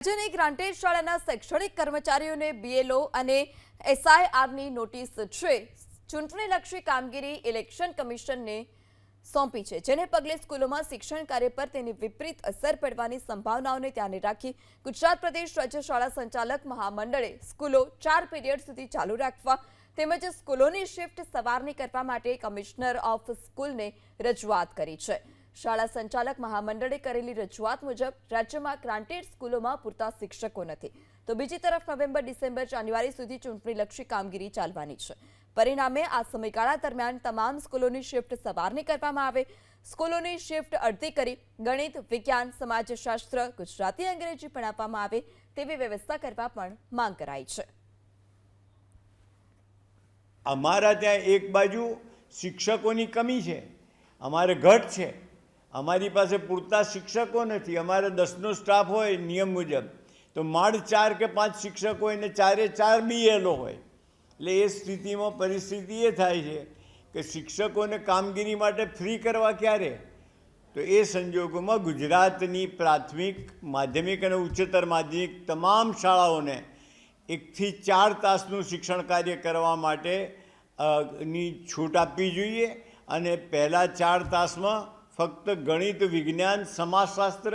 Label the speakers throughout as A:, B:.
A: રાજ્યની ગ્રાન્ટેડ શાળાના શૈક્ષણિક કર્મચારીઓને બીએલઓ અને એસઆઈઆરની નોટિસ છે. ચૂંટણીલક્ષી કામગીરી ઇલેક્શન કમિશનને સોંપી છે, જેને પગલે સ્કૂલોમાં શિક્ષણ કાર્ય પર તેની વિપરીત અસર પડવાની સંભાવનાઓને ધ્યાને રાખી ગુજરાત પ્રદેશ રાજ્ય શાળા સંચાલક મહામંડળે સ્કૂલો 4 પીરિયડ સુધી ચાલુ રાખવા તેમજ સ્કૂલોની શિફ્ટ સવારની કરવા માટે કમિશનર ઓફ સ્કૂલને રજૂઆત કરી છે. શાળા સંચાલક મહામંડળે કરેલી રજૂઆત મુજબ રાજ્યમાં ગ્રાન્ટેડ સ્કૂલોમાં પૂરતા શિક્ષકો નથી, તો બીજી તરફ નવેમ્બર, ડિસેમ્બર, જાન્યુઆરી સુધી ચૂંટણીલક્ષી કામગીરી ચાલવાની છે. પરિણામે આ સમયગાળા દરમિયાન તમામ સ્કૂલોની શિફ્ટ સવારની કરવામાં આવે. સ્કૂલોની શિફ્ટ અડધી કરી ગણિત, વિજ્ઞાન, સમાજશાસ્ત્ર, ગુજરાતી, અંગ્રેજી ભણાવવામાં આવે તેવી વ્યવસ્થા કરવા પણ માંગ કરાઈ છે.
B: અમારા ત્યાં એક બાજુ શિક્ષકોની કમી છે, અમારે ઘટ છે, અમારી પાસે પૂરતા શિક્ષકો નથી. અમારે 10નો સ્ટાફ હોય નિયમ મુજબ તો માંડ 4 કે 5 શિક્ષકો હોય ને 4 બીએલઓ હોય. એટલે એ સ્થિતિમાં પરિસ્થિતિ એ થાય છે કે શિક્ષકોને કામગીરી માટે ફ્રી કરવા ક્યારે, તો એ સંજોગોમાં ગુજરાતની પ્રાથમિક, માધ્યમિક અને ઉચ્ચતર માધ્યમિક તમામ શાળાઓને 1 થી 4 તાસનું શિક્ષણ કાર્ય કરવા માટે ની છૂટ આપવી જોઈએ. અને પહેલા 4 તાસમાં ફક્ત ગણિત, વિજ્ઞાન, સમાજશાસ્ત્ર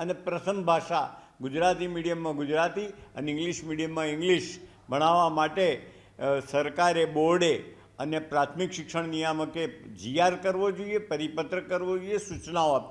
B: અને પ્રથમ ભાષા ગુજરાતી મીડિયમમાં ગુજરાતી અને ઇંગ્લિશ મીડિયમમાં ઇંગ્લિશ ભણાવવા માટે સરકારે, બોર્ડે અને પ્રાથમિક શિક્ષણ નિયામકે જીઆર કરવો જોઈએ, પરિપત્ર કરવો જોઈએ, સૂચનાઓ આપવી.